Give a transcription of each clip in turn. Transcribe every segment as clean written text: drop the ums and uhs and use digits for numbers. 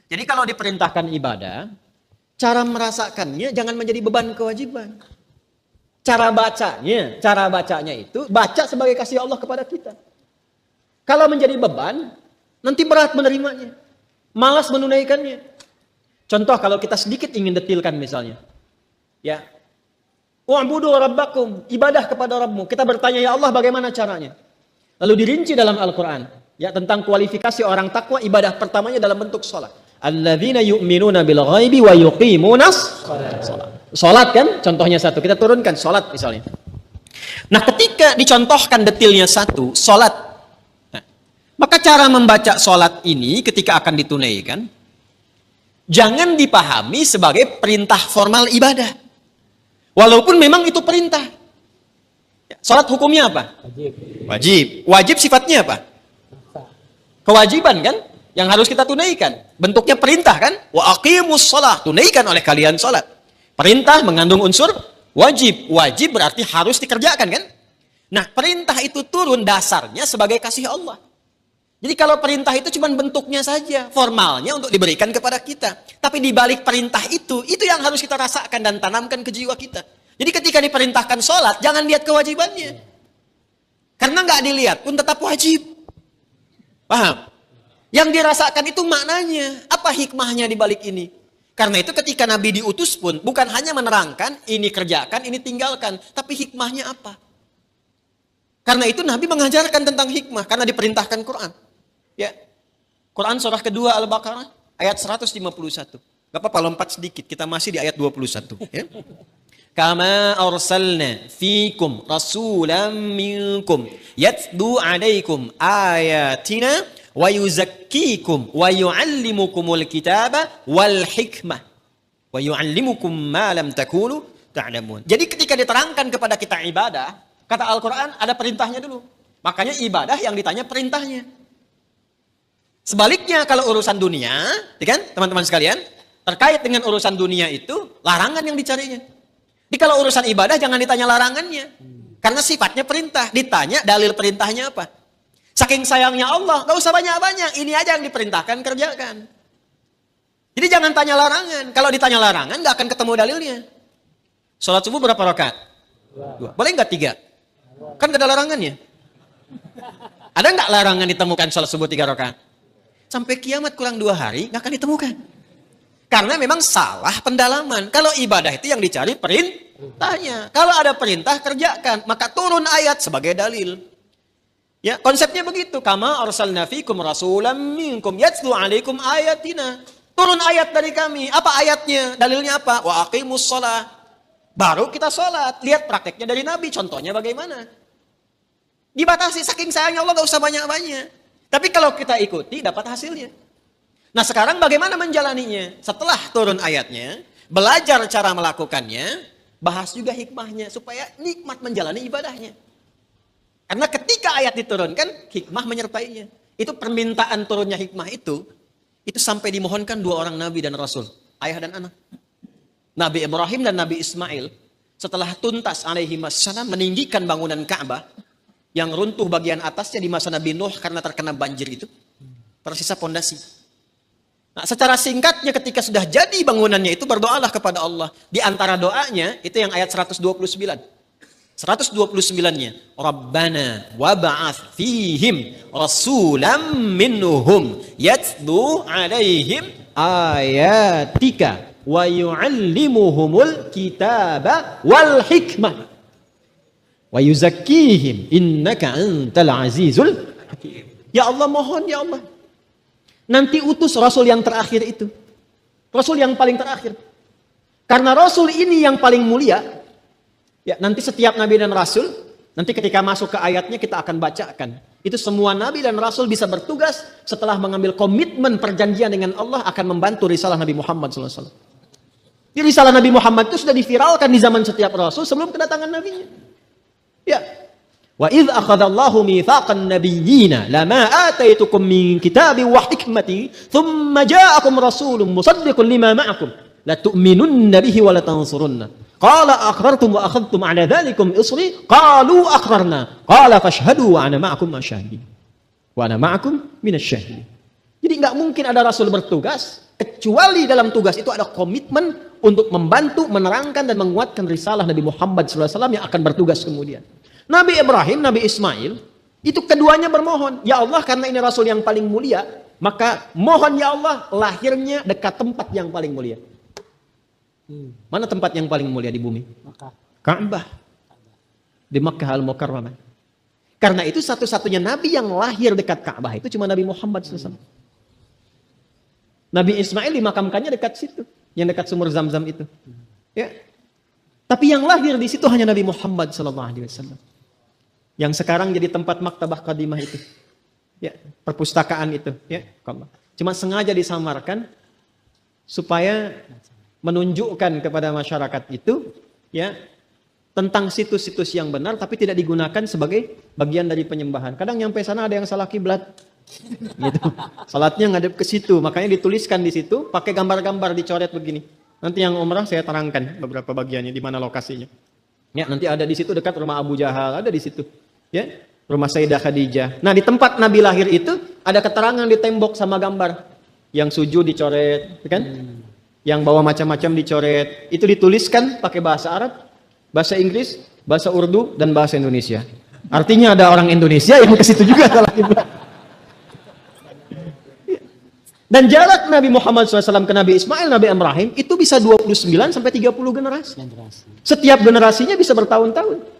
Jadi kalau diperintahkan ibadah, cara merasakannya jangan menjadi beban kewajiban. Cara bacanya itu baca sebagai kasih Allah kepada kita. Kalau menjadi beban, nanti berat menerimanya. Malas menunaikannya. Contoh kalau kita sedikit ingin detilkan misalnya. Ya. Wa'budu rabbakum, ibadah kepada Rabbmu. Kita bertanya, ya Allah bagaimana caranya? Lalu dirinci dalam Al-Quran. Ya, tentang kualifikasi orang takwa, ibadah pertamanya dalam bentuk sholat. Alladzina yu'minuna bil ghaibi wa yuqimunas sholat. Sholat kan, contohnya satu. Kita turunkan sholat misalnya. Nah ketika dicontohkan detilnya satu, sholat. Nah, maka cara membaca sholat ini ketika akan ditunaikan, jangan dipahami sebagai perintah formal ibadah. Walaupun memang itu perintah. Salat hukumnya apa? Wajib. Wajib sifatnya apa? Kewajiban kan? Yang harus kita tunaikan. Bentuknya perintah kan? Wa aqimus shalah. Tunaikan oleh kalian salat. Perintah mengandung unsur wajib. Wajib berarti harus dikerjakan kan? Nah perintah itu turun dasarnya sebagai kasih Allah. Jadi kalau perintah itu cuma bentuknya saja, formalnya untuk diberikan kepada kita. Tapi di balik perintah itu yang harus kita rasakan dan tanamkan ke jiwa kita. Jadi ketika diperintahkan sholat, jangan lihat kewajibannya. Karena nggak dilihat pun tetap wajib. Paham? Yang dirasakan itu maknanya, apa hikmahnya di balik ini? Karena itu ketika Nabi diutus pun, bukan hanya menerangkan, ini kerjakan, ini tinggalkan. Tapi hikmahnya apa? Karena itu Nabi mengajarkan tentang hikmah, karena diperintahkan Quran. Ya, Quran surah kedua Al-Baqarah ayat 151. Gak apa-apa lompat sedikit, kita masih di ayat 21. Ya. Kama arsalna fikum rasulam minkum yatlu alaikum ayatina wa yuzakkikum wa yuallimukumul kitaba wal hikmah wa yuallimukum ma lam takunu ta'lamun. Jadi ketika diterangkan kepada kita ibadah, kata Al-Quran ada perintahnya dulu. Makanya ibadah yang ditanya perintahnya. Sebaliknya kalau urusan dunia, ya kan teman-teman sekalian, terkait dengan urusan dunia itu larangan yang dicarinya. Jadi kalau urusan ibadah jangan ditanya larangannya, karena sifatnya perintah. Ditanya dalil perintahnya apa. Saking sayangnya Allah, gak usah banyak-banyak, ini aja yang diperintahkan kerjakan. Jadi jangan tanya larangan. Kalau ditanya larangan gak akan ketemu dalilnya. Sholat subuh berapa rakaat? 2. Boleh nggak 3? Kan gak ada larangannya. Ada nggak larangan ditemukan sholat subuh 3 rakaat? Sampai kiamat kurang 2 hari nggak akan ditemukan. Karena memang salah pendalaman. Kalau ibadah itu yang dicari perintahnya. Kalau ada perintah kerjakan, maka turun ayat sebagai dalil. Ya, konsepnya begitu. Kama arsalna fikum rasulam minkum yatlu alaikum ayatina. Turun ayat dari kami. Apa ayatnya? Dalilnya apa? Wa aqimus shalah. Baru kita sholat. Lihat prakteknya dari Nabi. Contohnya bagaimana? Dibatasi. Saking sayangnya Allah gak usah banyak-banyak. Tapi kalau kita ikuti dapat hasilnya. Nah sekarang bagaimana menjalaninya? Setelah turun ayatnya, belajar cara melakukannya, bahas juga hikmahnya supaya nikmat menjalani ibadahnya. Karena ketika ayat diturunkan, hikmah menyertainya. Itu permintaan turunnya hikmah itu sampai dimohonkan 2 orang Nabi dan Rasul, ayah dan anak. Nabi Ibrahim dan Nabi Ismail setelah tuntas alaihi wassalam meninggikan bangunan Ka'bah, yang runtuh bagian atasnya di masa Nabi Nuh karena terkena banjir itu, tersisa pondasi. Nah, secara singkatnya ketika sudah jadi bangunannya itu berdoalah kepada Allah. Di antara doanya itu yang ayat 129. 129-nya, Rabbana wab'ats fihim rasulam minhum yatlu alaihim ayatika wa yu'allimuhumul kitaba wal hikmah wa yuzakkihim innaka antal azizul hakim. Ya Allah mohon ya Allah, nanti utus Rasul yang terakhir itu, Rasul yang paling terakhir. Karena Rasul ini yang paling mulia. Ya, nanti setiap Nabi dan Rasul, nanti ketika masuk ke ayatnya kita akan bacakan. Itu semua Nabi dan Rasul bisa bertugas setelah mengambil komitmen perjanjian dengan Allah akan membantu risalah Nabi Muhammad SAW. Jadi risalah Nabi Muhammad itu sudah diviralkan di zaman setiap Rasul sebelum kedatangan Nabinya. Ya. Wa idz akhadallahu mitsaqan nabiyyina lama ataitukum min kitabin wa hikmatin thumma ja'akum rasulun musaddiqun lima ma'akum la tu'minunna bihi wa la tansurunna qala aqrartum wa akhadhtum 'ala dhalikum isri qalu aqrarna qala fashhadu wa ana ma'akum masyahidin wa ana ma'akum minasyahidin. Jadi enggak mungkin ada rasul bertugas kecuali dalam tugas itu ada komitmen untuk membantu, menerangkan dan menguatkan risalah Nabi Muhammad SAW yang akan bertugas kemudian. Nabi Ibrahim, Nabi Ismail, itu keduanya bermohon, ya Allah karena ini Rasul yang paling mulia, maka mohon ya Allah lahirnya dekat tempat yang paling mulia. Mana tempat yang paling mulia di bumi? Ka'bah. Di Makkah Al-Mukarramah. Karena itu satu-satunya Nabi yang lahir dekat Ka'bah itu cuma Nabi Muhammad SAW. Nabi Ismail dimakamkannya dekat situ, yang dekat sumur Zam-Zam itu. Ya. Tapi yang lahir di situ hanya Nabi Muhammad SAW. Yang sekarang jadi tempat maktabah qadimah itu. Ya, perpustakaan itu, ya. Cuma sengaja disamarkan supaya menunjukkan kepada masyarakat itu, ya, tentang situs-situs yang benar, tapi tidak digunakan sebagai bagian dari penyembahan. Kadang nyampe sana ada yang salah kiblat, gitu. Salatnya ngadep ke situ, makanya dituliskan di situ, pakai gambar-gambar dicoret begini. Nanti yang umrah saya terangkan beberapa bagiannya di mana lokasinya. Ya, nanti ada di situ dekat rumah Abu Jahal, ada di situ. Ya, rumah Sayyidah Khadijah. Nah, di tempat Nabi lahir itu ada keterangan di tembok sama gambar. Yang sujud dicoret, kan? Yang bawa macam-macam dicoret. Itu dituliskan pakai bahasa Arab, bahasa Inggris, bahasa Urdu, dan bahasa Indonesia. Artinya ada orang Indonesia yang ke situ juga salah kiblat. Dan jarak Nabi Muhammad SAW ke Nabi Ismail, Nabi Ibrahim itu bisa 29 sampai 30 generasi. Setiap generasinya bisa bertahun-tahun.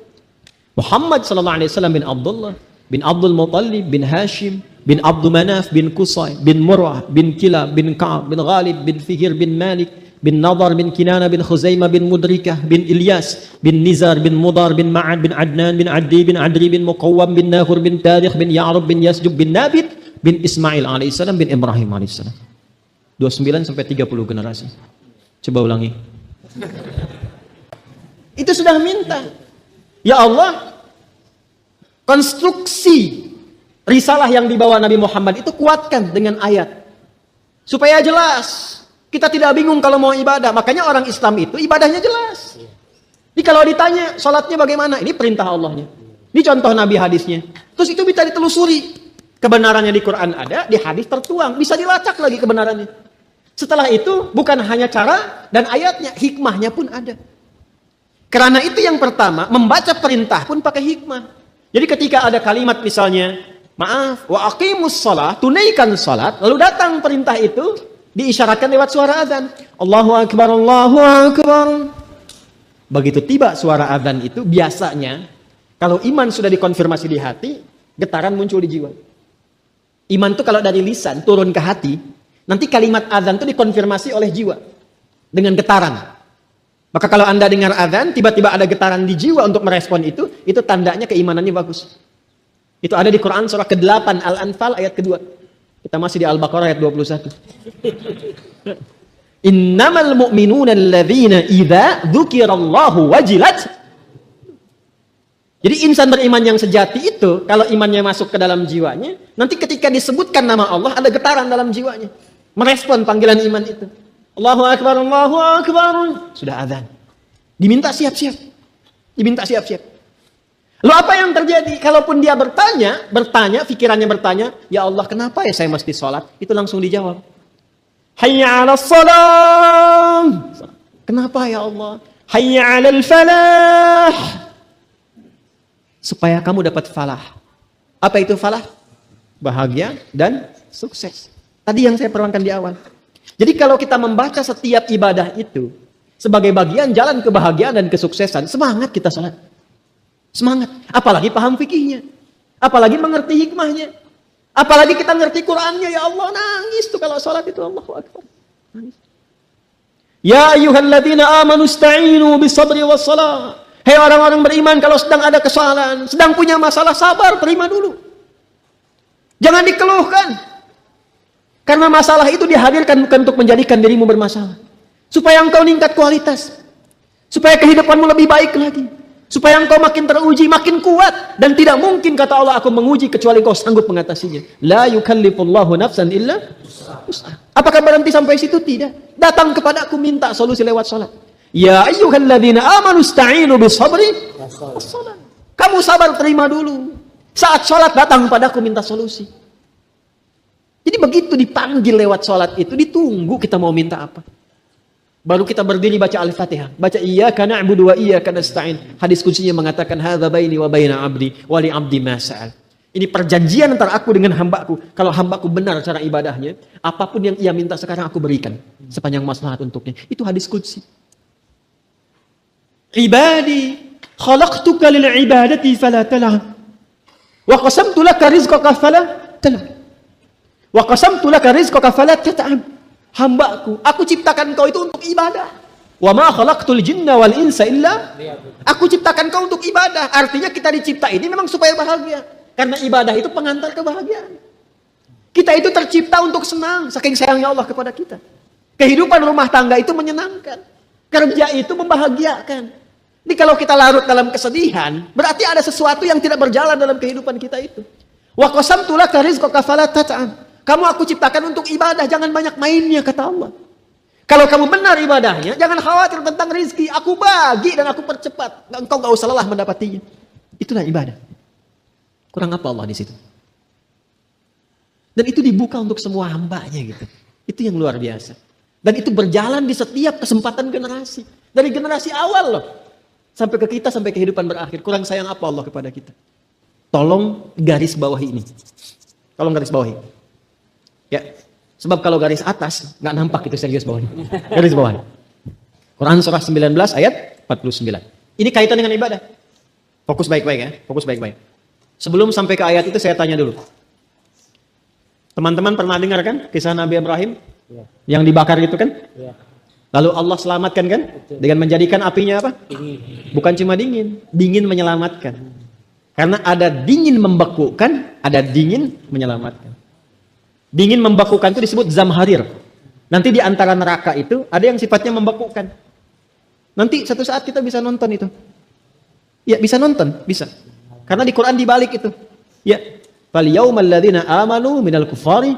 Muhammad SAW bin Abdullah, bin Abdul Muttalib, bin Hashim, bin Abdul Manaf, bin Qusay, bin Murrah, bin Kilab, bin Ka'ab, bin Ghalib, bin Fihir, bin Malik, bin Nadar, bin Kinana, bin Khuzaimah, bin Mudrikah, bin Ilyas, bin Nizar, bin Mudar, bin Ma'ad, bin Adnan, bin Addi, bin Adri, bin Muqawwam, bin Nahur, bin Tarikh, bin Ya'rub, bin Yasjub, bin Nabit, bin Ismail alaihissalam, bin Ibrahim alaihissalam. 29 sampai 30 generasi. Coba ulangi. Itu sudah minta. Ya Allah, konstruksi risalah yang dibawa Nabi Muhammad itu kuatkan dengan ayat. Supaya jelas. Kita tidak bingung kalau mau ibadah. Makanya orang Islam itu ibadahnya jelas. Jadi kalau ditanya sholatnya bagaimana? Ini perintah Allahnya. Ini contoh Nabi hadisnya. Terus itu bisa ditelusuri. Kebenarannya di Quran ada, di hadis tertuang. Bisa dilacak lagi kebenarannya. Setelah itu bukan hanya cara dan ayatnya, hikmahnya pun ada. Karena itu yang pertama, membaca perintah pun pakai hikmah. Jadi ketika ada kalimat misalnya, maaf, wa aqimus shalah, tunaikan salat, lalu datang perintah itu diisyaratkan lewat suara azan. Allahu akbar, Allahu akbar. Begitu tiba suara azan itu biasanya kalau iman sudah dikonfirmasi di hati, getaran muncul di jiwa. Iman itu kalau dari lisan turun ke hati, nanti kalimat azan itu dikonfirmasi oleh jiwa dengan getaran. Maka kalau Anda dengar azan, tiba-tiba ada getaran di jiwa untuk merespon itu tandanya keimanannya bagus. Itu ada di Quran surah ke-8 Al-Anfal ayat kedua. Kita masih di Al-Baqarah ayat 21. Innamal mu'minuna alladzina idza dzukirallahu wajilat. Jadi insan beriman yang sejati itu, kalau imannya masuk ke dalam jiwanya, nanti ketika disebutkan nama Allah, ada getaran dalam jiwanya. Merespon panggilan iman itu. Allahu akbar, Allahu akbar. Sudah azan. Diminta siap-siap. Diminta siap-siap. Lalu apa yang terjadi? Kalaupun dia bertanya, pikirannya bertanya, ya Allah kenapa ya saya mesti sholat? Itu langsung dijawab. Hayya 'alas shalah. Kenapa ya Allah? Hayya 'alal falah. Supaya kamu dapat falah. Apa itu falah? Bahagia dan sukses. Tadi yang saya terangkan di awal. Jadi kalau kita membaca setiap ibadah itu sebagai bagian jalan kebahagiaan dan kesuksesan, semangat kita sholat. Semangat. Apalagi paham fikihnya. Apalagi mengerti hikmahnya. Apalagi kita ngerti Qur'annya. Ya Allah, nangis tuh kalau sholat itu. Allahu Akbar. Nangis. Ya ayyuhalladzina amanu ista'inu bisabri wassalah. Hei orang-orang beriman, kalau sedang ada kesalahan, sedang punya masalah, sabar, terima dulu. Jangan dikeluhkan. Karena masalah itu dihadirkan bukan untuk menjadikan dirimu bermasalah. Supaya engkau meningkat kualitas. Supaya kehidupanmu lebih baik lagi. Supaya engkau makin teruji, makin kuat. Dan tidak mungkin kata Allah, aku menguji kecuali kau sanggup mengatasinya. La yukallifullahu nafsan illa usaha. Apakah berhenti sampai situ? Tidak. Datang kepada aku minta solusi lewat salat. Ya ayyuhalladzina amanu ista'inu bisabri wassalam. Kamu sabar terima dulu. Saat salat datang padaku minta solusi. Jadi begitu dipanggil lewat sholat itu, ditunggu kita mau minta apa. Baru kita berdiri baca Al-Fatihah. Baca iyyaka na'budu wa iyyaka nasta'in. Hadis kuncinya mengatakan hadza baini wa baina 'abdi wa li 'abdi ma sa'al. Ini perjanjian antara aku dengan hambaku. Kalau hambaku benar cara ibadahnya, apapun yang ia minta sekarang aku berikan sepanjang maslahat untuknya. Itu hadis qudsi. Ibadi, khalaqtuka lil ibadati fala tal'ab. Wa qasamtu laka rizqaka fala tal'ab. Wa qasamtu laka rizqaka fala tat'ab. Hambaku, aku ciptakan kau itu untuk ibadah. Wa ma khalaqtul jinna wal insa illa. Aku ciptakan kau untuk ibadah. Artinya kita dicipta ini memang supaya bahagia. Karena ibadah itu pengantar kebahagiaan. Kita itu tercipta untuk senang, saking sayangnya Allah kepada kita. Kehidupan rumah tangga itu menyenangkan. Kerja itu membahagiakan. Jadi kalau kita larut dalam kesedihan, berarti ada sesuatu yang tidak berjalan dalam kehidupan kita itu. Wa qasamtu laka rizqaka fala tat'ab. Kamu aku ciptakan untuk ibadah, jangan banyak mainnya, kata Allah. Kalau kamu benar ibadahnya, jangan khawatir tentang rizki. Aku bagi dan aku percepat. Engkau gak usah lelah mendapatinya. Itulah ibadah. Kurang apa Allah di situ? Dan itu dibuka untuk semua hambanya gitu. Itu yang luar biasa. Dan itu berjalan di setiap kesempatan generasi. Dari generasi awal loh. Sampai ke kita, sampai kehidupan berakhir. Kurang sayang apa Allah kepada kita? Tolong garis bawahi ini. Tolong garis bawahi. Ya, sebab kalau garis atas nggak nampak itu serius bawahnya. Garis bawah. Quran surah 19 ayat 49. Ini kaitan dengan ibadah. Fokus baik-baik ya, fokus baik-baik. Sebelum sampai ke ayat itu saya tanya dulu. Teman-teman pernah dengar kan kisah Nabi Ibrahim yang dibakar itu kan? Lalu Allah selamatkan kan? Dengan menjadikan apinya apa? Bukan cuma dingin, dingin menyelamatkan. Karena ada dingin membekukan, ada dingin menyelamatkan. Dingin membekukan itu disebut zamharir. Nanti di antara neraka itu ada yang sifatnya membekukan. Nanti satu saat kita bisa nonton itu. Ya, bisa nonton, bisa. Karena di Quran dibalik itu. Ya, fal yaumal ladzina amanu minal kuffari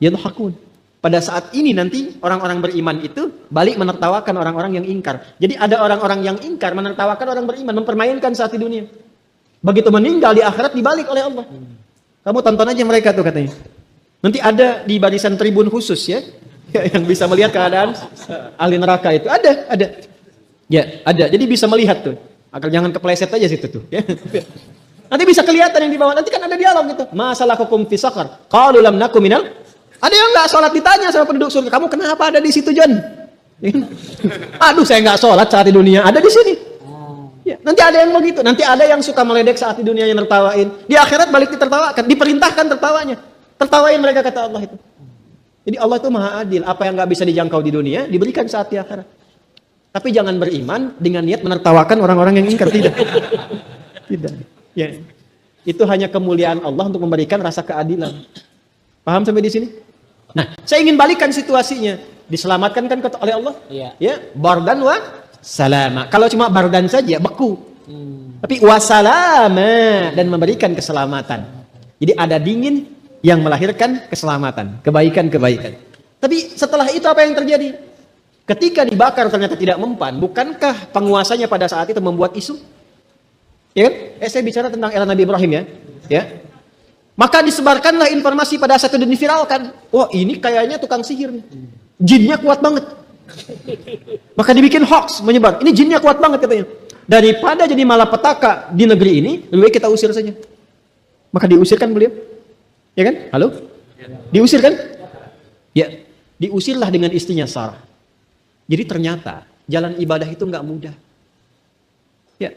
yadhakun. Pada saat ini nanti orang-orang beriman itu balik menertawakan orang-orang yang ingkar. Jadi ada orang-orang yang ingkar menertawakan orang beriman, mempermainkan saat di dunia. Begitu meninggal di akhirat dibalik oleh Allah. Kamu tonton aja mereka tuh katanya. Nanti ada di barisan tribun khusus ya, yang bisa melihat keadaan ahli neraka itu. Ada. Ya, ada. Jadi bisa melihat tuh. Agar jangan kepleset aja situ tuh. Ya. Nanti bisa kelihatan yang di bawah. Nanti kan ada dialog gitu. Masalakukum fi saqar? Qalu lam nakum minal. Ada yang nggak sholat ditanya sama penduduk surga. Kamu kenapa ada di situ, John? Aduh, saya nggak sholat saat di dunia. Ada di sini. Ya, nanti ada yang begitu. Nanti ada yang suka meledek saat di dunia yang tertawain. Di akhirat balik ditertawakan. Diperintahkan tertawanya. Tertawain mereka kata Allah itu. Jadi Allah itu maha adil. Apa yang nggak bisa dijangkau di dunia diberikan saat di akhirat. Tapi jangan beriman dengan niat menertawakan orang-orang yang ingkar. Tidak. Tidak. Ya. Itu hanya kemuliaan Allah untuk memberikan rasa keadilan. Paham sampai di sini? Nah, saya ingin balikan situasinya. Diselamatkan kan oleh Allah? Iya. Ya, bardan wa salama. Kalau cuma bardan saja beku. Tapi wasalama dan memberikan keselamatan. Jadi ada dingin yang melahirkan keselamatan, kebaikan-kebaikan. Tapi setelah itu apa yang terjadi? Ketika dibakar ternyata tidak mempan, bukankah penguasanya pada saat itu membuat isu? Ya kan? Saya bicara tentang era Nabi Ibrahim ya. Ya. Maka disebarkanlah informasi pada saat itu dan diviralkan. Wah, ini kayaknya tukang sihir nih. Jinnya kuat banget. Maka dibikin hoax menyebar. Ini jinnya kuat banget katanya. Daripada jadi malapetaka di negeri ini, lebih baik kita usir saja. Maka diusirkan beliau. Ya kan? Halo? Diusir kan? Ya, diusirlah dengan istrinya Sarah. Jadi ternyata jalan ibadah itu nggak mudah. Ya,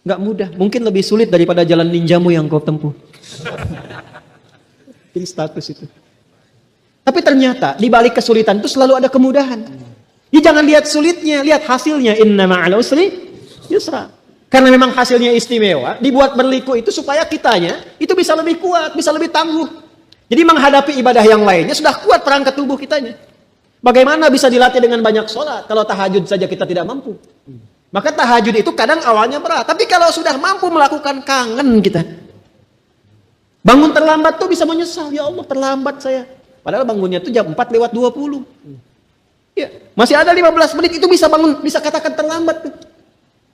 nggak mudah. Mungkin lebih sulit daripada jalan ninjamu yang kau tempuh. Ini status itu. Tapi ternyata di balik kesulitan itu selalu ada kemudahan. Ya jangan lihat sulitnya, lihat hasilnya. Inna ma'al usri yusra. Karena memang hasilnya istimewa, dibuat berliku itu supaya kitanya itu bisa lebih kuat, bisa lebih tangguh. Jadi menghadapi ibadah yang lainnya sudah kuat perangkat tubuh kitanya. Bagaimana bisa dilatih dengan banyak sholat kalau tahajud saja kita tidak mampu? Maka tahajud itu kadang awalnya berat, tapi kalau sudah mampu melakukan kangen kita. Bangun terlambat tuh bisa menyesal, ya Allah terlambat saya. Padahal bangunnya tuh jam 4:20. Ya, masih ada 15 menit itu bisa bangun, bisa katakan terlambat tuh.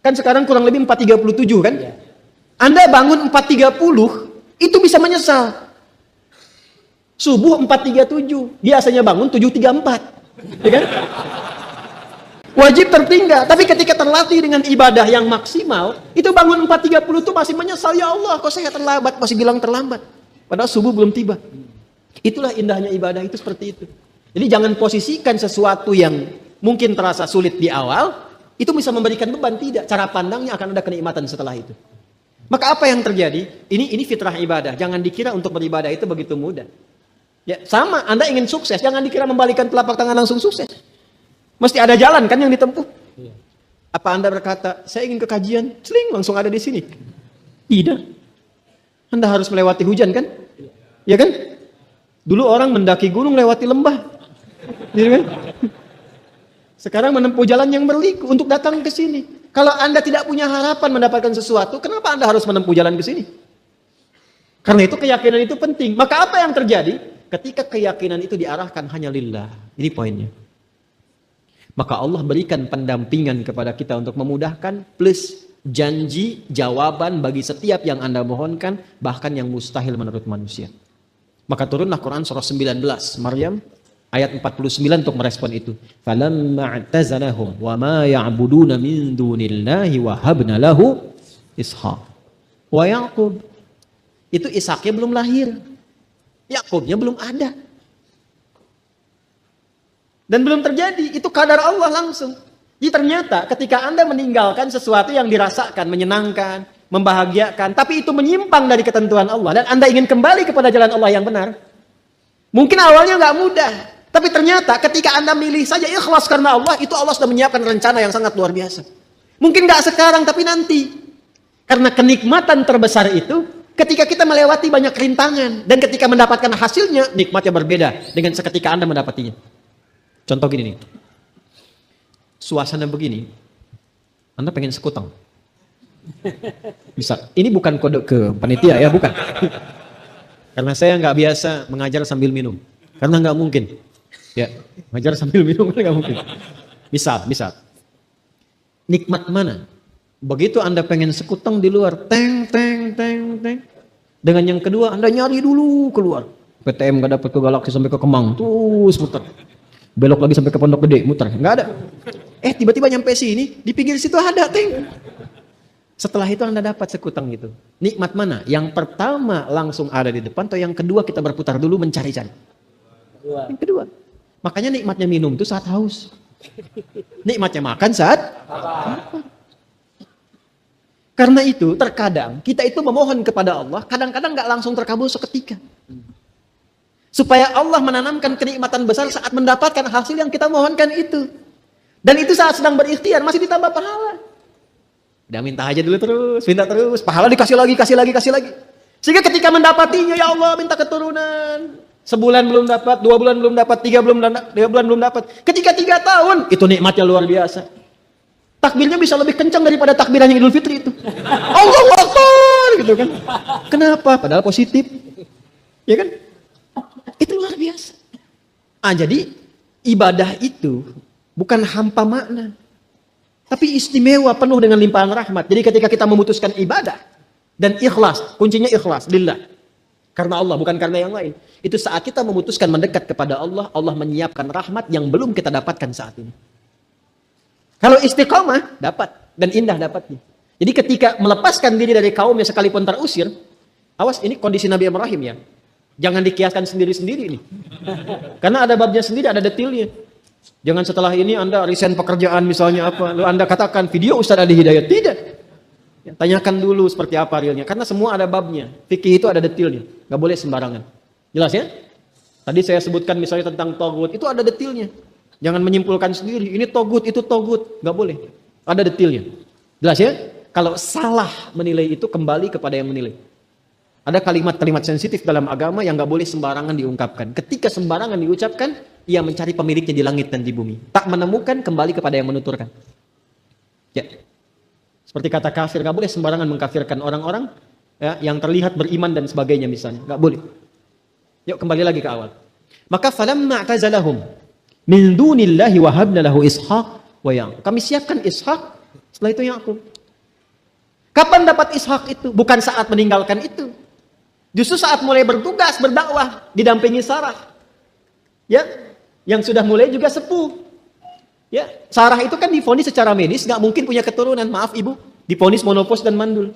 Kan sekarang kurang lebih 4:37 kan? Anda bangun 4:30 itu bisa menyesal. Subuh 4.37, biasanya bangun 7.34. Ya kan? Wajib tertinggal, tapi ketika terlatih dengan ibadah yang maksimal, itu bangun 4.30 itu masih menyesal, ya Allah, kok saya terlambat, masih bilang terlambat. Padahal subuh belum tiba. Itulah indahnya ibadah itu seperti itu. Jadi jangan posisikan sesuatu yang mungkin terasa sulit di awal, itu bisa memberikan beban, tidak. Cara pandangnya akan ada kenikmatan setelah itu. Maka apa yang terjadi? Ini fitrah ibadah. Jangan dikira untuk beribadah itu begitu mudah. Ya, sama, Anda ingin sukses, jangan dikira membalikan telapak tangan langsung sukses. Mesti ada jalan kan yang ditempuh. Apa Anda berkata, saya ingin ke kajian, seling langsung ada di sini? Tidak. Anda harus melewati hujan kan? Ya kan? Dulu orang mendaki gunung lewati lembah. Ya kan? Sekarang menempuh jalan yang berliku untuk datang ke sini. Kalau Anda tidak punya harapan mendapatkan sesuatu, kenapa Anda harus menempuh jalan ke sini? Karena itu keyakinan itu penting. Maka apa yang terjadi? Ketika keyakinan itu diarahkan hanya lillah. Ini poinnya. Maka Allah berikan pendampingan kepada kita untuk memudahkan, plus janji, jawaban bagi setiap yang Anda mohonkan, bahkan yang mustahil menurut manusia. Maka turunlah Quran surah 19 Maryam ayat 49 untuk merespon itu. Falamma i'tazalahum wa ma ya'buduna min dunillahi wa habna lahu Ishaq wa Yaqub. Itu Ishaknya belum lahir. Yakubnya belum ada. Dan belum terjadi, itu kadar Allah langsung. Jadi ternyata ketika Anda meninggalkan sesuatu yang dirasakan, menyenangkan, membahagiakan, tapi itu menyimpang dari ketentuan Allah, dan Anda ingin kembali kepada jalan Allah yang benar, mungkin awalnya nggak mudah, tapi ternyata ketika Anda milih saja ikhlas karena Allah, itu Allah sudah menyiapkan rencana yang sangat luar biasa. Mungkin nggak sekarang, tapi nanti. Karena kenikmatan terbesar itu, ketika kita melewati banyak rintangan, dan ketika mendapatkan hasilnya, nikmatnya berbeda dengan seketika Anda mendapatinya. Contoh gini nih, suasana begini, Anda pengen sekutang. Bisa, ini bukan kode ke panitia ya, bukan. Karena saya nggak biasa mengajar sambil minum, karena nggak mungkin. Ya, mengajar sambil minum nggak mungkin. Misal, nikmat mana? Begitu Anda pengen sekutang di luar, teng. Dengan yang kedua, Anda nyari dulu keluar. PTM nggak dapat ke Galaksi sampai ke Kemang, terus muter. Belok lagi sampai ke Pondok Gede, muter, nggak ada. Tiba-tiba nyampe sini, di pinggir situ ada, teng. Setelah itu Anda dapat sekutang gitu. Nikmat mana? Yang pertama langsung ada di depan, atau yang kedua kita berputar dulu mencari-cari? Yang kedua. Makanya nikmatnya minum itu saat haus. Nikmatnya makan saat lapar. Karena itu terkadang kita itu memohon kepada Allah, kadang-kadang nggak langsung terkabul seketika. Supaya Allah menanamkan kenikmatan besar saat mendapatkan hasil yang kita mohonkan itu. Dan itu saat sedang berikhtiar, masih ditambah pahala. Udah minta aja dulu terus, minta terus. Pahala dikasih lagi. Sehingga ketika mendapatinya, ya Allah minta keturunan. Sebulan belum dapat, 2 bulan belum dapat, 3 bulan belum dapat. Ketika 3 tahun, itu nikmatnya luar biasa. Takbirnya bisa lebih kencang daripada takbiran yang Idul Fitri itu. Allahu Akbar gitu kan. Kenapa? Padahal positif. Ya kan? Itu luar biasa. Jadi ibadah itu bukan hampa makna, tapi istimewa, penuh dengan limpahan rahmat. Jadi ketika kita memutuskan ibadah dan ikhlas, kuncinya ikhlas lillah, karena Allah, bukan karena yang lain. Itu saat kita memutuskan mendekat kepada Allah, Allah menyiapkan rahmat yang belum kita dapatkan saat ini. Kalau istiqamah, dapat, dan indah dapatnya. Jadi ketika melepaskan diri dari kaumnya sekalipun terusir, awas, ini kondisi Nabi Ibrahim ya. Jangan dikiaskan sendiri-sendiri nih. Karena ada babnya sendiri, ada detailnya. Jangan setelah ini Anda resign pekerjaan misalnya apa, lalu Anda katakan video Ustaz Adi Hidayat. Tidak. Ya, tanyakan dulu seperti apa realnya. Karena semua ada babnya. Fikih itu ada detailnya. Gak boleh sembarangan. Jelas ya? Tadi saya sebutkan misalnya tentang togut, itu ada detailnya. Jangan menyimpulkan sendiri, ini togut, itu togut. Gak boleh. Ada detailnya. Jelas ya? Kalau salah menilai itu, kembali kepada yang menilai. Ada kalimat-kalimat sensitif dalam agama yang gak boleh sembarangan diungkapkan. Ketika sembarangan diucapkan, ia mencari pemiliknya di langit dan di bumi. Tak menemukan, kembali kepada yang menuturkan. Ya. Seperti kata kafir, gak boleh sembarangan mengkafirkan orang-orang ya, yang terlihat beriman dan sebagainya misalnya. Gak boleh. Yuk kembali lagi ke awal. Maka falamma i'tazalahum min dunillahi wa habna lahu Ishaq wa Yaqub. Kami siapkan Ishaq, setelah itu Yaqub. Kapan dapat Ishaq itu? Bukan saat meninggalkan itu. Justru saat mulai bertugas, berdakwah, didampingi Sarah. Ya, yang sudah mulai juga sepuh. Ya, Sarah itu kan divonis secara medis, nggak mungkin punya keturunan. Maaf ibu, divonis monopos dan mandul.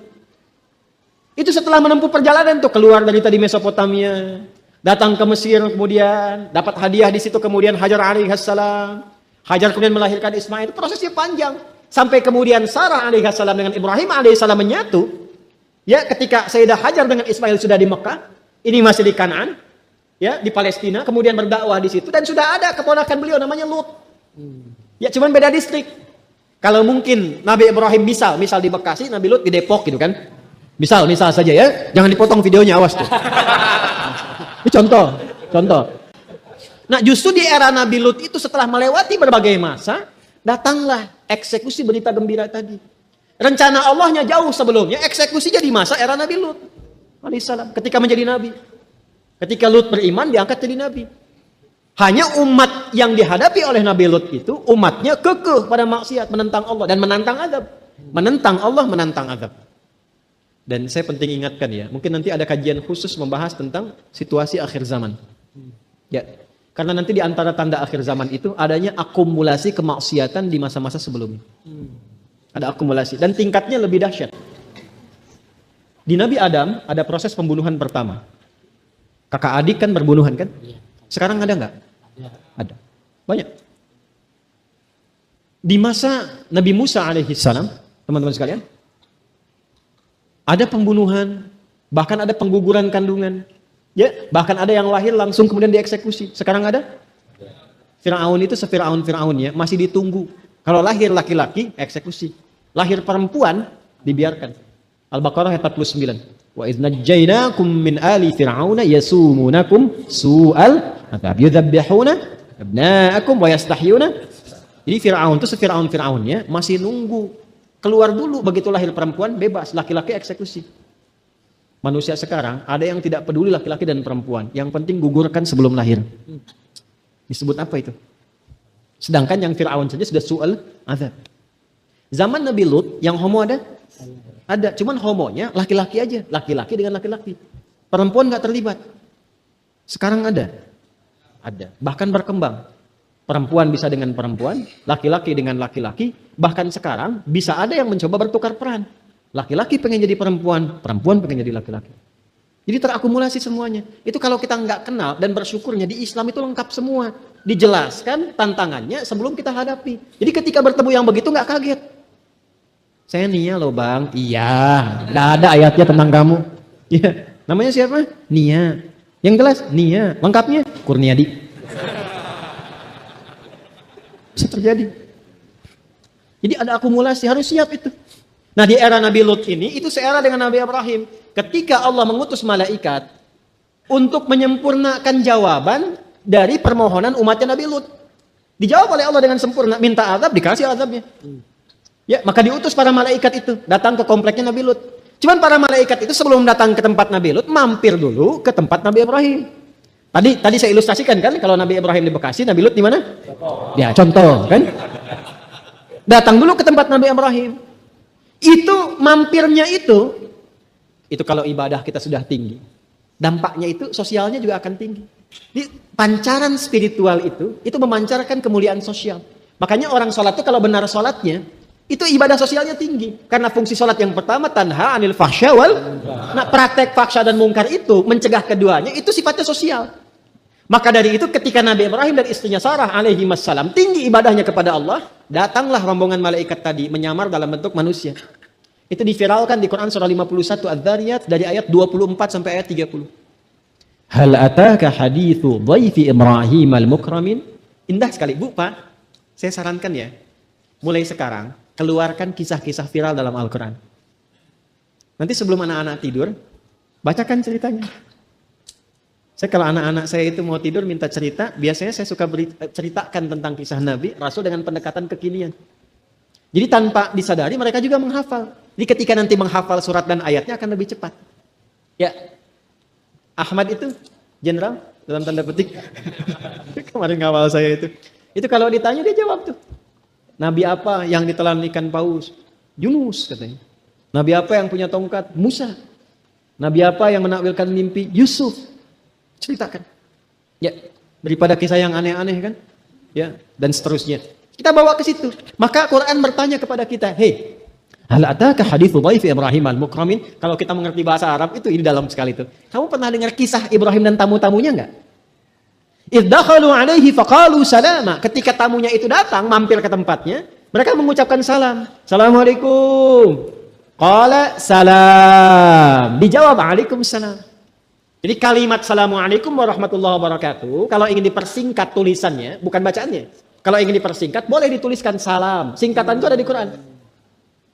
Itu setelah menempuh perjalanan tuh keluar dari tadi Mesopotamia, datang ke Mesir, kemudian dapat hadiah di situ, kemudian Hajar alaihissalam. Hajar kemudian melahirkan Ismail. Prosesnya panjang sampai kemudian Sarah alaihissalam dengan Ibrahim alaihissalam menyatu. Ya, ketika Sayyidah Hajar dengan Ismail sudah di Mekah, ini masih di Kanaan, ya di Palestina, kemudian berdakwah di situ dan sudah ada keponakan beliau namanya Lut. Ya, cuman beda distrik. Kalau mungkin Nabi Ibrahim misal di Bekasi, Nabi Lut di Depok gitu kan. Misal saja ya, jangan dipotong videonya, awas tuh. Ini contoh. Nah, justru di era Nabi Lut itu setelah melewati berbagai masa, datanglah eksekusi berita gembira tadi. Rencana Allahnya jauh sebelumnya, eksekusinya di masa era Nabi Lut alaihissalam, ketika menjadi nabi. Ketika Lut beriman, diangkat jadi nabi. Hanya umat yang dihadapi oleh Nabi Lut itu, umatnya kekeh pada maksiat, menentang Allah dan menantang azab. Menentang Allah, menantang azab. Dan saya penting ingatkan ya, mungkin nanti ada kajian khusus membahas tentang situasi akhir zaman. Ya, karena nanti di antara tanda akhir zaman itu adanya akumulasi kemaksiatan di masa-masa sebelumnya. Ada akumulasi dan tingkatnya lebih dahsyat. Di Nabi Adam ada proses pembunuhan pertama. Kakak adik kan berbunuhan kan? Sekarang ada nggak? Ada. Banyak. Di masa Nabi Musa alaihissalam, teman-teman sekalian, ada pembunuhan, bahkan ada pengguguran kandungan. Ya, bahkan ada yang lahir langsung kemudian dieksekusi. Sekarang ada? Firaun itu Firaunnya masih ditunggu. Kalau lahir laki-laki, eksekusi. Lahir perempuan, dibiarkan. Al-Baqarah ayat 49. Wa idz najjaynakum min ali fir'auna yasumunakum su'al adzab yudzabbihuna abna'akum wa yastahyuna. Jadi Firaun itu Firaunnya masih nunggu. Keluar dulu, begitu lahir perempuan bebas, laki-laki eksekusi. Manusia sekarang ada yang tidak peduli laki-laki dan perempuan, yang penting gugurkan sebelum lahir. Disebut apa itu? Sedangkan yang Firaun saja sudah su'al azab. Zaman Nabi Lut yang homo ada? Ada, cuman homonya laki-laki aja, laki-laki dengan laki-laki. Perempuan nggak terlibat. Sekarang ada, bahkan berkembang. Perempuan bisa dengan perempuan, laki-laki dengan laki-laki, bahkan sekarang bisa ada yang mencoba bertukar peran. Laki-laki pengen jadi perempuan, perempuan pengen jadi laki-laki. Jadi terakumulasi semuanya. Itu kalau kita nggak kenal dan bersyukurnya di Islam itu lengkap semua. Dijelaskan tantangannya sebelum kita hadapi. Jadi ketika bertemu yang begitu nggak kaget. Saya Nia loh bang. Iya, nggak ada ayatnya tentang kamu. Iya, namanya siapa? Nia. Yang jelas Nia. Lengkapnya Kurniadi. Bisa terjadi. Jadi ada akumulasi, harus siap itu. Nah di era Nabi Lut ini, itu seera dengan Nabi Ibrahim. Ketika Allah mengutus malaikat untuk menyempurnakan jawaban dari permohonan umatnya Nabi Lut. Dijawab oleh Allah dengan sempurna, minta azab, dikasih azabnya. Ya, maka diutus para malaikat itu, datang ke kompleknya Nabi Lut. Cuman para malaikat itu sebelum datang ke tempat Nabi Lut, mampir dulu ke tempat Nabi Ibrahim. Tadi saya ilustrasikan kan, kalau Nabi Ibrahim di Bekasi, Nabi Lut di mana? Ya, contoh kan. Datang dulu ke tempat Nabi Ibrahim. Itu mampirnya itu kalau ibadah kita sudah tinggi, dampaknya itu sosialnya juga akan tinggi. Di pancaran spiritual itu memancarkan kemuliaan sosial. Makanya orang sholat itu kalau benar sholatnya, itu ibadah sosialnya tinggi. Karena fungsi sholat yang pertama tanha anil fahsya wal. Nah, praktek fahsya dan mungkar itu mencegah keduanya, itu sifatnya sosial. Maka dari itu ketika Nabi Ibrahim dan istrinya Sarah alaihi wassalam tinggi ibadahnya kepada Allah, datanglah rombongan malaikat tadi menyamar dalam bentuk manusia. Itu diviralkan di Quran surah 51 Adz-Dzariyat dari ayat 24 sampai ayat 30. Hal ataka hadithu dhaifi Ibrahim al-mukramin. Indah sekali, Bu, Pak. Saya sarankan ya, mulai sekarang keluarkan kisah-kisah viral dalam Al-Quran. Nanti sebelum anak-anak tidur, bacakan ceritanya. Saya kalau anak-anak saya itu mau tidur minta cerita, biasanya saya suka ceritakan tentang kisah Nabi, Rasul dengan pendekatan kekinian. Jadi tanpa disadari mereka juga menghafal. Jadi ketika nanti menghafal surat dan ayatnya akan lebih cepat. Ya, Ahmad itu jenderal dalam tanda petik. Kemarin ngawal saya itu. Itu kalau ditanya dia jawab tuh. Nabi apa yang ditelan ikan paus? Yunus katanya. Nabi apa yang punya tongkat? Musa. Nabi apa yang menakwilkan mimpi? Yusuf. Ceritakan. Ya, daripada kisah yang aneh-aneh kan? Ya, dan seterusnya. Kita bawa ke situ. Maka Quran bertanya kepada kita, "Hei, hal ataka haditsu dhaifi Ibrahim al-mukramin?" Kalau kita mengerti bahasa Arab itu ini dalam sekali itu. Kamu pernah dengar kisah Ibrahim dan tamu-tamunya enggak? Idh dakhalu alaihi faqalu salama. Ketika tamunya itu datang mampir ke tempatnya, mereka mengucapkan salam. Assalamualaikum. Qala salam. Dijawab Waalaikumsalam. Jadi kalimat Assalamualaikum warahmatullahi wabarakatuh kalau ingin dipersingkat tulisannya, bukan bacaannya. Kalau ingin dipersingkat boleh dituliskan salam. Singkatan itu ada di Quran.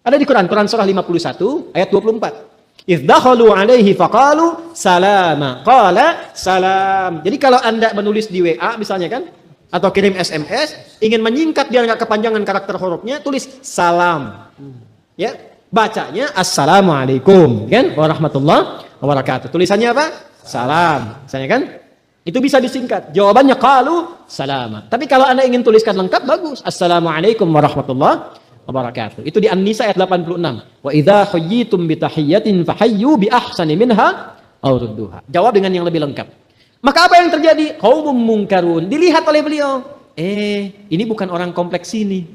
Ada di Quran, Quran surah 51 ayat 24. Idh dakhalu alaihi faqalu salama. Qala salam. Jadi kalau Anda menulis di WA misalnya kan atau kirim SMS, ingin menyingkat biar enggak kepanjangan karakter hurufnya, tulis salam. Ya, bacanya assalamualaikum kan warahmatullahi wabarakatuh. Tulisannya apa? Salam. Misalnya kan? Itu bisa disingkat. Jawabannya qalu salama. Tapi kalau Anda ingin tuliskan lengkap bagus. Assalamualaikum warahmatullahi wabarakatuh. Itu di An-Nisa ayat 86. Wa idza huyyitum bi tahiyyatin fahayyu bi ahsani minha aw rudduha. Jawab dengan yang lebih lengkap. Maka apa yang terjadi? Qaumum munkarun. Dilihat oleh beliau. Ini bukan orang kompleks sini.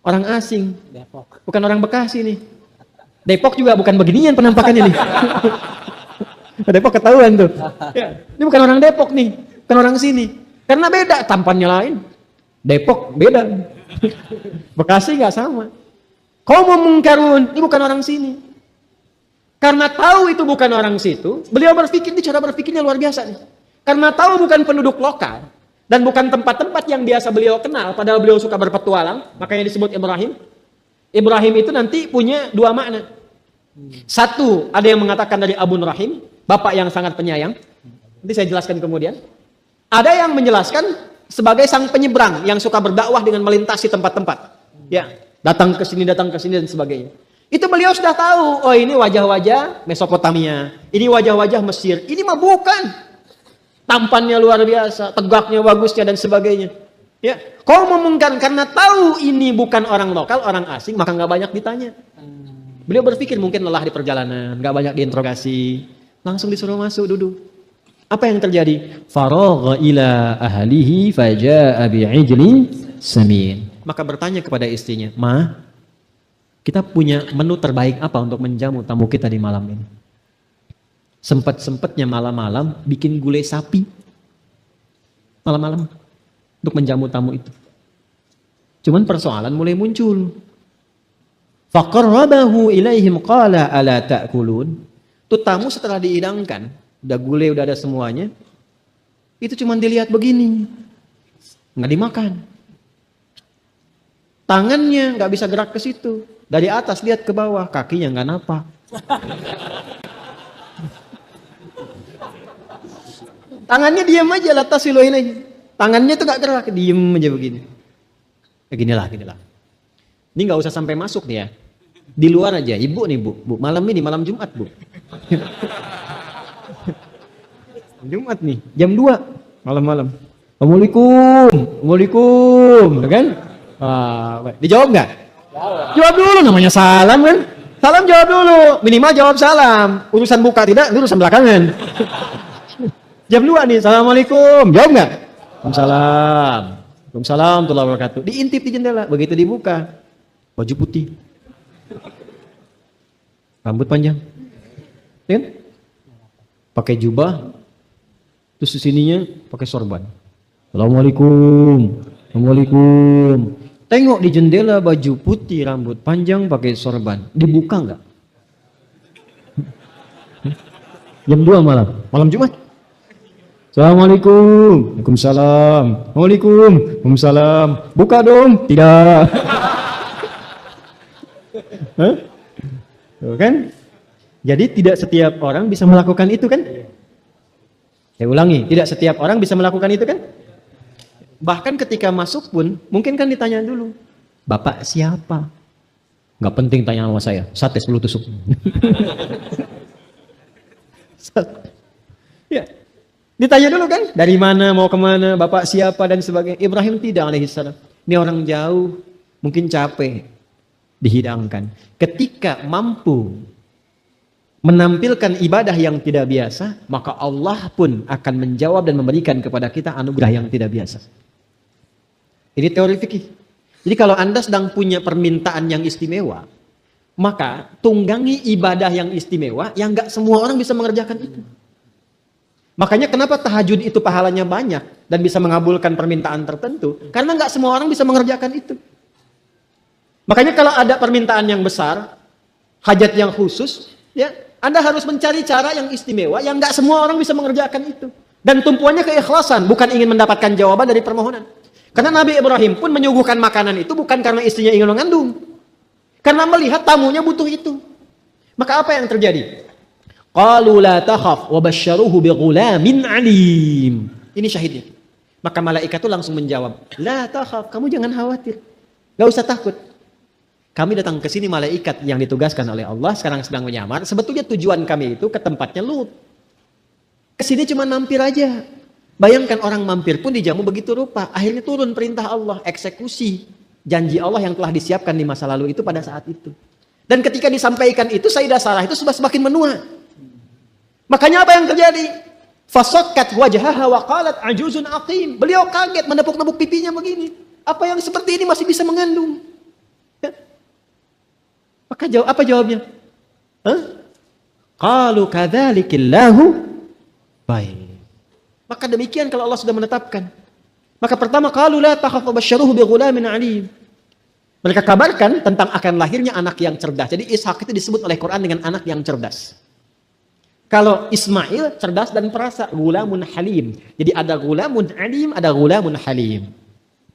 Orang asing. Depok. Bukan orang Bekasi nih. Depok juga bukan beginian penampakannya nih. Depok ketahuan tuh. Ya, ini bukan orang Depok nih, bukan orang sini. Karena beda, tampannya lain. Depok beda. Bekasi nggak sama. Qaumum munkarun, ini bukan orang sini. Karena tahu itu bukan orang situ, beliau berpikir, ini cara berpikirnya luar biasa nih. Karena tahu bukan penduduk lokal dan bukan tempat-tempat yang biasa beliau kenal, padahal beliau suka berpetualang, makanya disebut Ibrahim. Ibrahim itu nanti punya dua makna. Satu, ada yang mengatakan dari Abun Rahim, bapak yang sangat penyayang. Nanti saya jelaskan kemudian. Ada yang menjelaskan sebagai sang penyeberang yang suka berdakwah dengan melintasi tempat-tempat. Ya, datang ke sini dan sebagainya. Itu beliau sudah tahu, oh ini wajah-wajah Mesopotamia, ini wajah-wajah Mesir. Ini mah bukan. Tampannya luar biasa, tegaknya bagusnya dan sebagainya. Ya, kau memungkinkan karena tahu ini bukan orang lokal, orang asing, maka nggak banyak ditanya. Beliau berpikir mungkin lelah di perjalanan, nggak banyak diinterogasi, langsung disuruh masuk duduk. Apa yang terjadi? Faragha ila ahlihi faja'a bi'ijlin samin. Maka bertanya kepada istrinya, "Ma, kita punya menu terbaik apa untuk menjamu tamu kita di malam ini?" Sempat-sempatnya malam-malam bikin gulai sapi. Malam-malam untuk menjamu tamu itu. Cuman persoalan mulai muncul. Faqarrabahu ilaihim qala ala ta'kulun. Tuh tamu setelah dihidangkan, udah gulai, udah ada semuanya. Itu cuman dilihat begini. Nggak dimakan. Tangannya nggak bisa gerak ke situ. Dari atas lihat ke bawah, kakinya nggak napak. Tangannya diam aja, latas siloin aja. Tangannya tuh nggak gerak, diem aja begini. Ya ginilah. Ini nggak usah sampai masuk nih ya. Di luar aja, ibu nih bu, malam ini malam Jumat bu. Jumat nih, jam 2 malam-malam. Assalamualaikum, kan? Dijawab nggak? Jawab dulu, namanya salam kan? Salam jawab dulu, minimal jawab salam. Urusan buka tidak, itu urusan belakangan. Jam 2 nih, assalamualaikum, jawab nggak? Waalaikumsalam. Waalaikumsalam warahmatullahi wabarakatuh. Diintip di jendela, begitu dibuka, baju putih. Rambut panjang, kan? Pakai jubah, terus sininya pakai sorban. Assalamualaikum, assalamualaikum. Tengok di jendela baju putih, rambut panjang, pakai sorban. Dibuka nggak? Jam 2 malam Jumat. Assalamualaikum, waalaikumsalam, waalaikumsalam. Buka dong, tidak. Hah? Tuh kan? Jadi tidak setiap orang bisa melakukan itu kan? Saya ulangi, tidak setiap orang bisa melakukan itu kan? Bahkan ketika masuk pun, mungkin kan ditanya dulu, Bapak siapa? Nggak penting tanya sama saya, sate 10 tusuk. Ya, ditanya dulu kan, dari mana, mau kemana, Bapak siapa dan sebagainya. Ibrahim tidak alaihissalam. Ini orang jauh, mungkin capek. Dihidangkan. Ketika mampu menampilkan ibadah yang tidak biasa, maka Allah pun akan menjawab dan memberikan kepada kita anugerah yang tidak biasa. Ini teori fikih. Jadi kalau Anda sedang punya permintaan yang istimewa, maka tunggangi ibadah yang istimewa yang nggak semua orang bisa mengerjakan itu. Makanya kenapa tahajud itu pahalanya banyak dan bisa mengabulkan permintaan tertentu? Karena nggak semua orang bisa mengerjakan itu. Makanya kalau ada permintaan yang besar, hajat yang khusus, ya Anda harus mencari cara yang istimewa yang nggak semua orang bisa mengerjakan itu. Dan tumpuannya keikhlasan, bukan ingin mendapatkan jawaban dari permohonan. Karena Nabi Ibrahim pun menyuguhkan makanan itu bukan karena istrinya ingin mengandung. Karena melihat tamunya butuh itu. Maka apa yang terjadi? Qalu la takhaf wa basyaruhu bighulamin alim. Ini syahidnya. Maka malaikat itu langsung menjawab, la takhaf, kamu jangan khawatir. Gak usah takut. Kami datang ke sini malaikat yang ditugaskan oleh Allah sekarang sedang menyamar. Sebetulnya tujuan kami itu ke tempatnya Lut. Ke sini cuma mampir aja. Bayangkan orang mampir pun dijamu begitu rupa. Akhirnya turun perintah Allah, eksekusi janji Allah yang telah disiapkan di masa lalu itu pada saat itu. Dan ketika disampaikan itu Sayyidah Sarah itu sudah semakin menua. Makanya apa yang terjadi? Fasakkat wajhaha wa qalat ajuzun aqim. Beliau kaget menepuk-nepuk pipinya begini. Apa yang seperti ini masih bisa mengandung? Ya. Maka apa jawabnya? Qalu kadzalikillahu. Baik. Maka demikian kalau Allah sudah menetapkan. Maka pertama qalu la takhaf wa basyaruhu bighulamin alim. Mereka kabarkan tentang akan lahirnya anak yang cerdas. Jadi Ishak itu disebut oleh Quran dengan anak yang cerdas. Kalau Ismail cerdas dan perasa, gulamun halim. Jadi ada gulamun alim, ada gulamun halim.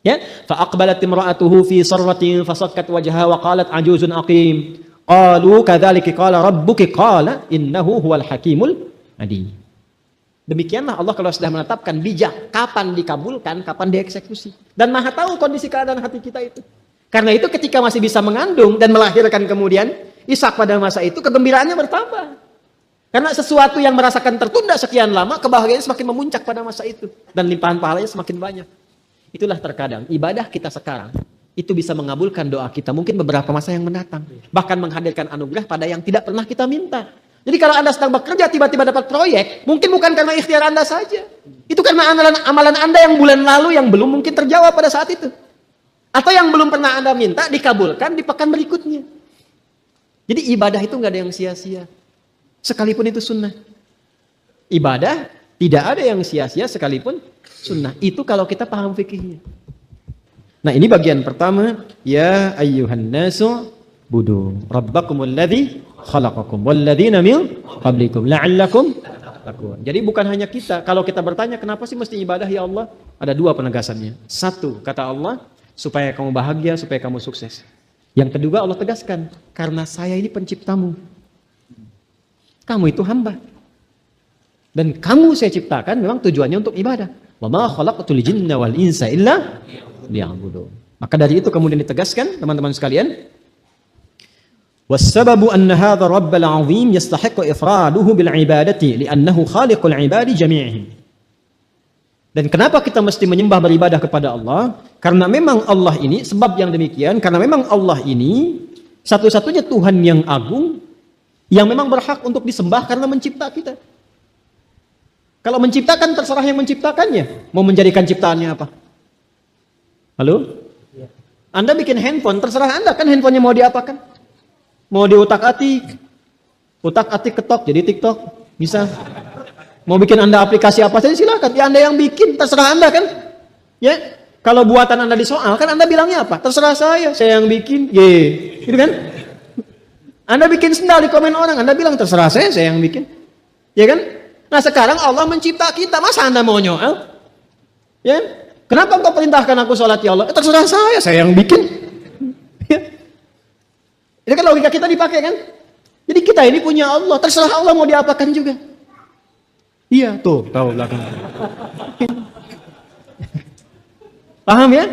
Ya, fa aqbalat imra'atuhu fi sarratin fasakkat wajhaha wa qalat ajuzun aqim. Qalu kadzalika qala rabbuki qala innahu huwal hakimul alim. Demikianlah Allah kalau sudah menetapkan bijak kapan dikabulkan, kapan dieksekusi. Dan Maha tahu kondisi keadaan hati kita itu. Karena itu ketika masih bisa mengandung dan melahirkan kemudian Ishak pada masa itu kegembiraannya bertambah. Karena sesuatu yang merasakan tertunda sekian lama, kebahagiaan semakin memuncak pada masa itu. Dan limpahan pahalanya semakin banyak. Itulah terkadang ibadah kita sekarang, itu bisa mengabulkan doa kita mungkin beberapa masa yang mendatang. Bahkan menghadirkan anugerah pada yang tidak pernah kita minta. Jadi kalau Anda sedang bekerja, tiba-tiba dapat proyek, mungkin bukan karena ikhtiar Anda saja. Itu karena amalan Anda yang bulan lalu yang belum mungkin terjawab pada saat itu. Atau yang belum pernah Anda minta, dikabulkan di pekan berikutnya. Jadi ibadah itu nggak ada yang sia-sia. Sekalipun itu sunnah. Ibadah tidak ada yang sia-sia sekalipun sunnah. Itu kalau kita paham fikihnya. Nah ini bagian pertama. Ya ayyuhan nasu budu rabbakumul ladzi khalaqakum walladzina min qablikum la'allakum tattaqun. Jadi bukan hanya kita. Kalau kita bertanya kenapa sih mesti ibadah ya Allah? Ada dua penegasannya. Satu, kata Allah, supaya kamu bahagia, supaya kamu sukses. Yang kedua Allah tegaskan, karena saya ini penciptamu. Kamu itu hamba. Dan kamu saya ciptakan memang tujuannya untuk ibadah. Wa ma khalaqtul jinna wal insa illa liya'budun. Maka dari itu kemudian ditegaskan teman-teman sekalian, wassababu anna hadha rabbal azim yastahiqqu ifraduhu bil ibadati li'annahu khaliqul ibadi jami'ihim. Dan kenapa kita mesti menyembah beribadah kepada Allah? Karena memang Allah ini, sebab yang demikian, karena memang Allah ini satu-satunya Tuhan yang agung, yang memang berhak untuk disembah karena mencipta kita. Kalau menciptakan terserah yang menciptakannya. Mau menjadikan ciptaannya apa? Halo? Anda bikin handphone, terserah Anda kan handphonenya mau diapakan? Mau diutak-atik, utak-atik ketok jadi TikTok, bisa. Mau bikin Anda aplikasi apa saja silakan. Ya Anda yang bikin, terserah Anda kan? Ya. Kalau buatan Anda disoal kan Anda bilangnya apa? Terserah saya yang bikin. Gitu kan? Anda bikin sendal di komen orang, Anda bilang terserah saya yang bikin. Ya kan? Nah sekarang Allah mencipta kita, masa Anda mau nyoel? Ya? Kenapa engkau perintahkan aku sholat ya Allah? Terserah saya yang bikin. Ya. Ini kan logika kita dipakai kan? Jadi kita ini punya Allah, terserah Allah mau diapakan juga. Iya, tuh, tahu belakang. Paham ya?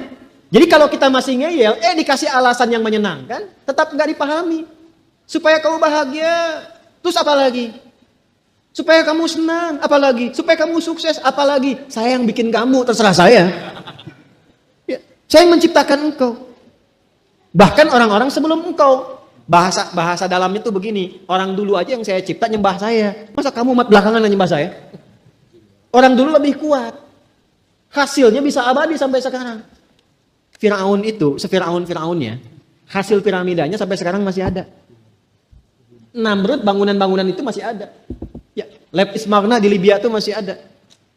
Jadi kalau kita masih ngeyel, dikasih alasan yang menyenangkan, tetap nggak dipahami. Supaya kamu bahagia, terus apa lagi? Supaya kamu senang, apa lagi? Supaya kamu sukses, apa lagi? Saya yang bikin kamu, terserah saya. Ya, saya yang menciptakan engkau. Bahkan orang-orang sebelum engkau. Bahasa dalamnya tuh begini, orang dulu aja yang saya cipta nyembah saya. Masa kamu umat belakangan yang nyembah saya? Orang dulu lebih kuat. Hasilnya bisa abadi sampai sekarang. Firaun itu, Firaunnya, hasil piramidanya sampai sekarang masih ada. Namrud bangunan-bangunan itu masih ada. Ya, Lab Ismarna di Libya itu masih ada.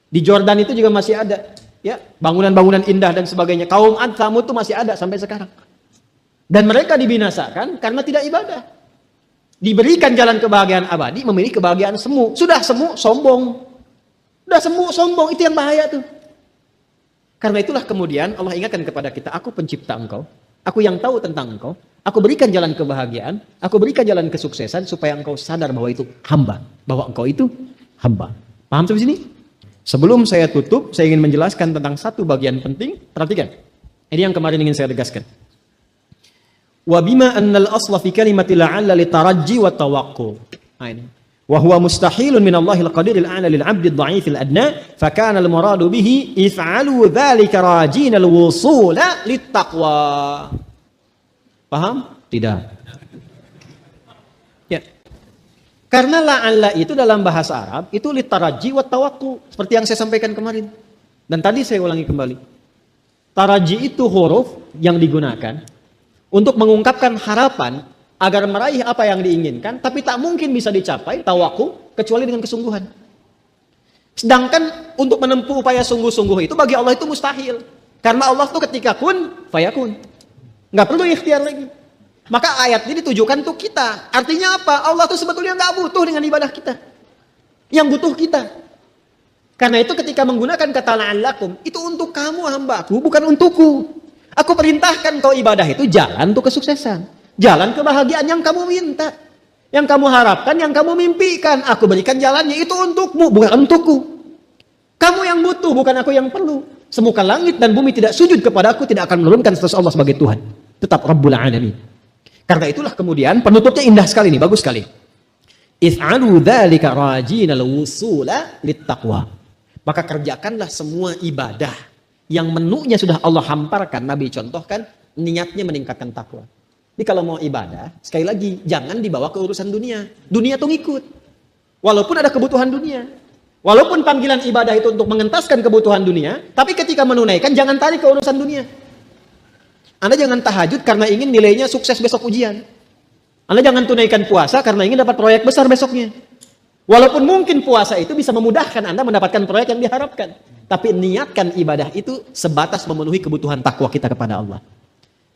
Di Jordan itu juga masih ada. Ya, bangunan-bangunan indah dan sebagainya. Kaum Ad, Tsamud itu masih ada sampai sekarang. Dan mereka dibinasakan karena tidak ibadah. Diberikan jalan kebahagiaan abadi, memilih kebahagiaan semu. Sudah semu, sombong. Sudah semu, sombong. Itu yang bahaya tuh. Karena itulah kemudian Allah ingatkan kepada kita, aku pencipta engkau. Aku yang tahu tentang engkau. Aku berikan jalan kebahagiaan. Aku berikan jalan kesuksesan supaya engkau sadar bahwa itu hamba. Bahwa engkau itu hamba. Paham sampai sini? Sebelum saya tutup, saya ingin menjelaskan tentang satu bagian penting. Perhatikan. Ini yang kemarin ingin saya tegaskan. Wa bima annal asla fi kalimati la'alla litarajji wa tawaqqu. Nah ini. Wa huwa mustahilun min Allahil qadiril a'la lil 'abdi ad-dha'ifil adna, fa kana al muradu bihi if'alu dzalika rajin al wusula lit taqwa. Paham? Tidak. Ya. Karena la'alla itu dalam bahasa Arab itu litaraji wa tawaqqu, seperti yang saya sampaikan kemarin. Dan tadi saya ulangi kembali. Taraji itu huruf yang digunakan untuk mengungkapkan harapan agar meraih apa yang diinginkan, tapi tak mungkin bisa dicapai tawaqqu kecuali dengan kesungguhan. Sedangkan untuk menempuh upaya sungguh-sungguh itu bagi Allah itu mustahil. Karena Allah itu ketika kun fayakun. Nggak perlu ikhtiar lagi. Maka ayat ini ditujukan untuk kita. Artinya apa? Allah itu sebetulnya nggak butuh dengan ibadah kita. Yang butuh kita. Karena itu ketika menggunakan kata la'allakum, itu untuk kamu hambaku, bukan untukku. Aku perintahkan kau ibadah itu jalan untuk kesuksesan. Jalan kebahagiaan yang kamu minta. Yang kamu harapkan, yang kamu mimpikan. Aku berikan jalannya, itu untukmu, bukan untukku. Kamu yang butuh, bukan aku yang perlu. Semuka langit dan bumi tidak sujud kepada aku, tidak akan menurunkan status Allah sebagai Tuhan. Tetap Rabbul Alamin. Karena itulah kemudian penutupnya indah sekali nih, bagus sekali. If'alu dzalika rajinal wusula littaqwa. Maka kerjakanlah semua ibadah yang menunya sudah Allah hamparkan, Nabi contohkan, niatnya meningkatkan takwa. Jadi kalau mau ibadah, sekali lagi jangan dibawa ke urusan dunia. Dunia tuh ngikut. Walaupun ada kebutuhan dunia. Walaupun panggilan ibadah itu untuk mengentaskan kebutuhan dunia, tapi ketika menunaikan jangan tarik ke urusan dunia. Anda jangan tahajud karena ingin nilainya sukses besok ujian. Anda jangan tunaikan puasa karena ingin dapat proyek besar besoknya. Walaupun mungkin puasa itu bisa memudahkan Anda mendapatkan proyek yang diharapkan. Tapi niatkan ibadah itu sebatas memenuhi kebutuhan takwa kita kepada Allah.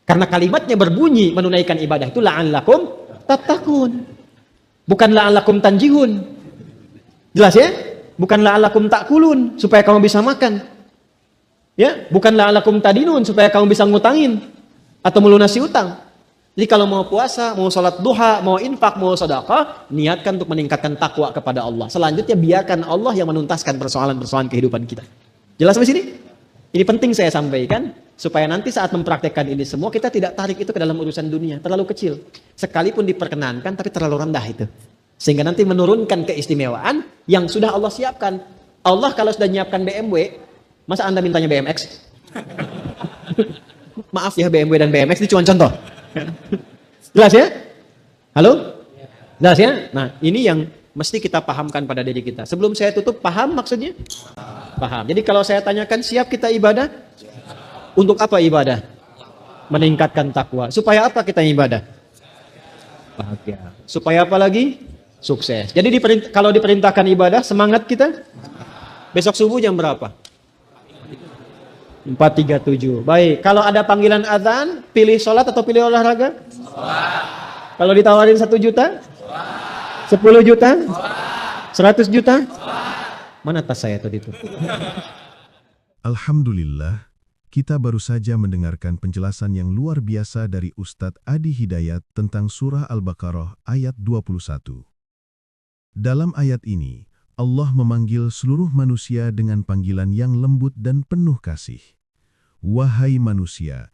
Karena kalimatnya berbunyi menunaikan ibadah itu la'allakum tattaqun. Bukan la'allakum tanjihun. Jelas ya? Bukan la'allakum ta'kulun supaya kamu bisa makan. Ya, bukan la'allakum tadinun supaya kamu bisa ngutangin atau melunasi utang. Jadi kalau mau puasa, mau sholat duha, mau infak, mau sedekah, niatkan untuk meningkatkan takwa kepada Allah. Selanjutnya biarkan Allah yang menuntaskan persoalan-persoalan kehidupan kita. Jelas sampai sini? Ini penting saya sampaikan supaya nanti saat mempraktekkan ini semua kita tidak tarik itu ke dalam urusan dunia, terlalu kecil. Sekalipun diperkenankan tapi terlalu rendah itu. Sehingga nanti menurunkan keistimewaan yang sudah Allah siapkan. Allah kalau sudah menyiapkan BMW, masa Anda mintanya BMX? Maaf ya, BMW dan BMX itu cuma contoh. Jelas ya? Halo? Jelas ya? Nah, ini yang mesti kita pahamkan pada diri kita. Sebelum saya tutup, paham maksudnya? Paham. Jadi kalau saya tanyakan, siap kita ibadah? Untuk apa ibadah? Meningkatkan takwa. Supaya apa kita ibadah? Bahagia. Supaya apa lagi? Sukses. Jadi kalau diperintahkan ibadah, semangat kita? Besok subuh jam berapa? 4.37. Baik, kalau ada panggilan azan, pilih sholat atau pilih olahraga? Sholat. Kalau ditawarin 1 juta? Sholat. 10 juta? Sholat. 100 juta? Sholat. Mana tas saya tadi itu? Alhamdulillah, kita baru saja mendengarkan penjelasan yang luar biasa dari Ustadz Adi Hidayat tentang surah Al-Baqarah ayat 21. Dalam ayat ini, Allah memanggil seluruh manusia dengan panggilan yang lembut dan penuh kasih. Wahai manusia,